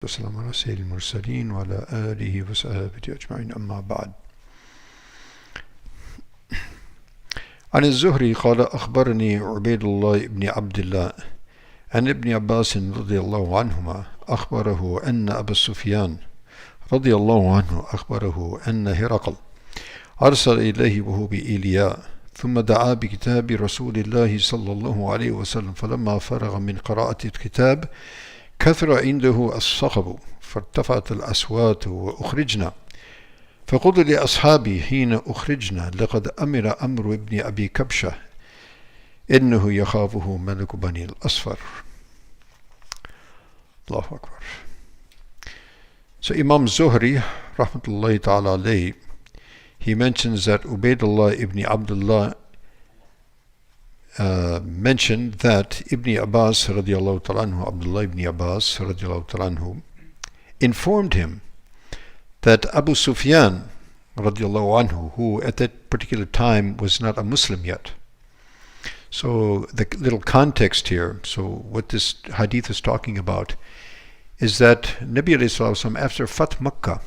والسلام على سيد المرسلين وعلى آله وصحبه أجمعين أما بعد. عن الزهري قال أخبرني عبيد الله بن عبد الله عن ابن عباس رضي الله عنهما أخبره أن أبا سفيان رضي الله عنه أخبره أن هرقل أرسل إليه وهو بإيلياء ثم دعا بكتاب رسول الله صلى الله عليه وسلم فلما فرغ من قراءة الكتاب كثر عنده الصخب فارتفعت الأصوات وأخرجنا فقل لأصحابي حين أخرجنا لقد أمر أمر ابن أبي كبشة إنه يخافه ملك بني الأصفر. الله أكبر. So Imam Zuhri rahmatullahi ta'ala alayhi, he mentions that Ubaidullah ibn Abdullah mentioned that Ibn Abbas radiallahu ta'ala anhu, Abdullah ibn Abbas radiallahu ta'ala anhu, informed him that Abu Sufyan radiallahu anhu, who at that particular time was not a Muslim yet. So the little context here, so what this hadith is talking about is that Nabi alayhi salatu after Fath Makkah,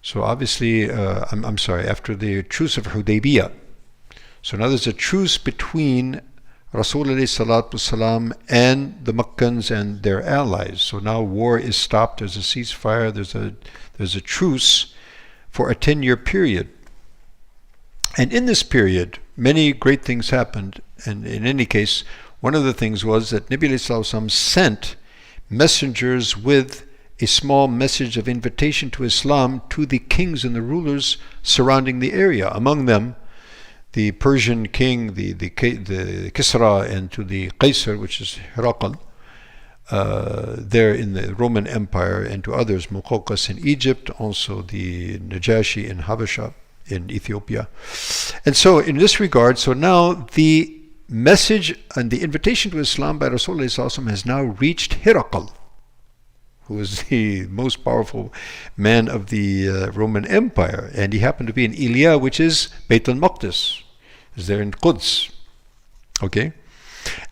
so obviously, after the truce of Hudaybiyah, so now there's a truce between Rasul alayhi salatu wasalam and the Makkans and their allies. So now war is stopped, there's a ceasefire, there's a truce for a 10-year period. And in this period, many great things happened. And in any case, one of the things was that Nabi alayhi salatu wasalam sent messengers with a small message of invitation to Islam to the kings and the rulers surrounding the area. Among them, the Persian king, the Kisra, and to the Qaisar, which is Herakl, there in the Roman Empire, and to others, Muqawqis in Egypt, also the Najashi in Habasha, in Ethiopia. And so in this regard, so now the message and the invitation to Islam by Rasulullah has now reached Herakl, who is the most powerful man of the Roman Empire. And he happened to be in Ilya, which is Bayt al-Maqdis, is there in Quds. Okay?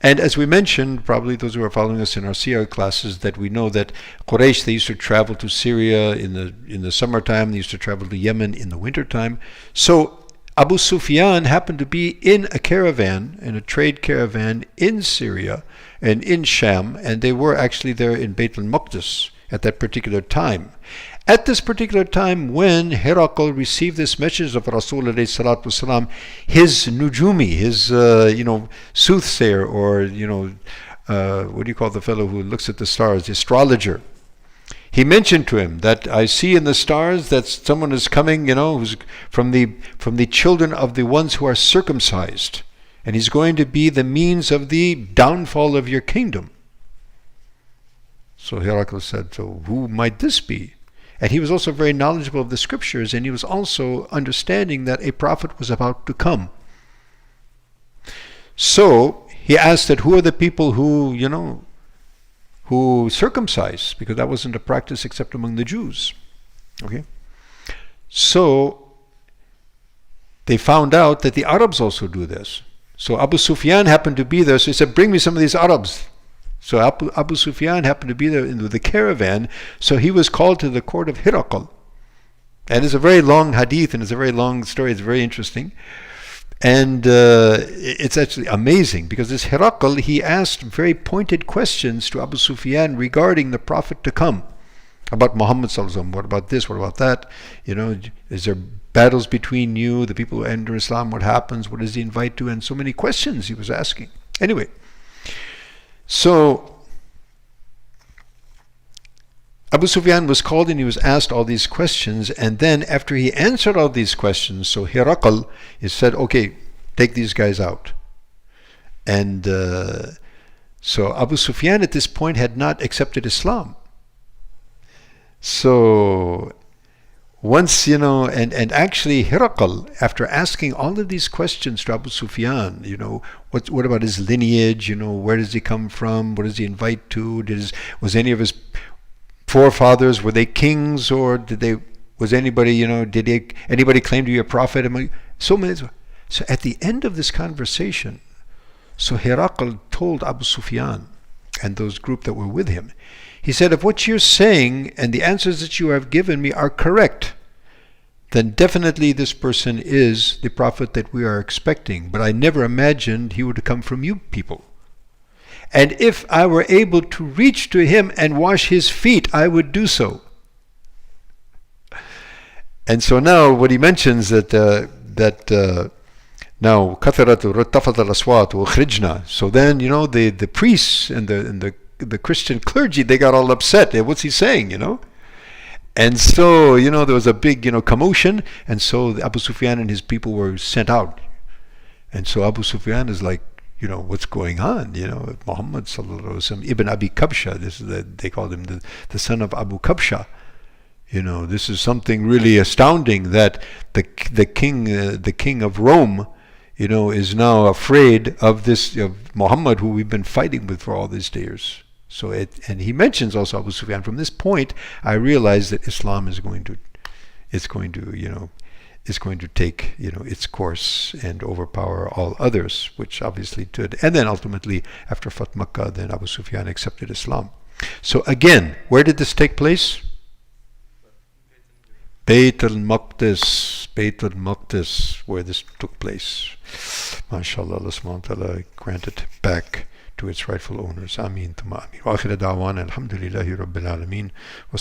And as we mentioned, probably those who are following us in our Siyar classes, that we know that Quraysh, they used to travel to Syria in the summertime, they used to travel to Yemen in the wintertime. So Abu Sufyan happened to be in a caravan, in a trade caravan in Syria and in Sham, and they were actually there in Bayt al-Maqdis at that particular time. At this particular time, when Herakl received this message of Rasulullah sallallahu alaihi wasallam, his nujumi, his soothsayer, or what do you call the fellow who looks at the stars, the astrologer, he mentioned to him that I see in the stars that someone is coming, who's from the children of the ones who are circumcised, and he's going to be the means of the downfall of your kingdom. So Herakl said, so who might this be? And he was also very knowledgeable of the scriptures, and he was also understanding that a prophet was about to come. So he asked that who are the people who circumcise, because that wasn't a practice except among the Jews. Okay? So they found out that the Arabs also do this. So Abu Sufyan happened to be there, so he said, bring me some of these Arabs. So Abu Sufyan happened to be there in the caravan, so he was called to the court of Herakl. And it's a very long hadith, and it's a very long story, it's very interesting. And it's actually amazing, because this Herakl, he asked very pointed questions to Abu Sufyan regarding the prophet to come. About Muhammad sallallahu alaihi wasallam, what about this, what about that? Is there battles between you, the people who enter Islam, what happens, what does he invite to? And so many questions he was asking. Anyway, so Abu Sufyan was called and he was asked all these questions, and then after he answered all these questions, so Herakl, he said, okay, take these guys out. And so Abu Sufyan at this point had not accepted Islam. So once, and actually Herakl, after asking all of these questions to Abu Sufyan, what about his lineage, where does he come from, what does he invite to, was any of his forefathers, were they kings, or was anybody, did anybody claim to be a prophet? So at the end of this conversation, so Herakl told Abu Sufyan and those group that were with him, He said, if what you're saying and the answers that you have given me are correct, then definitely this person is the prophet that we are expecting. But I never imagined he would come from you people. And if I were able to reach to him and wash his feet, I would do so. And so now what he mentions that now كثرت رتفت الأصوات وخرجنا. So then, you know, the priests and the Christian clergy, they got all upset. What's he saying, you know? And so, you know, there was a big, you know, commotion, and so Abu Sufyan and his people were sent out. And so Abu Sufyan is like, you know, what's going on? You know, Muhammad sallallahu alaihi wasallam, Ibn Abi Kabsha, they called him the son of Abu Kabsha. You know, this is something really astounding that the king of Rome, you know, is now afraid of Muhammad, who we've been fighting with for all these years. So and he mentions also Abu Sufyan. From this point, I realized that Islam is going to take, you know, its course and overpower all others, which obviously did. And then ultimately, after Fath Makkah, then Abu Sufyan accepted Islam. So again, where did this take place? Bayt al-Maqdis, where this took place. MashaAllah, Allah subhanahu wa ta'ala grant it back to its rightful owners. Ameen. Thumma ameen. Wa akhir da'wana alhamdulillahi rabbil alameen. Wa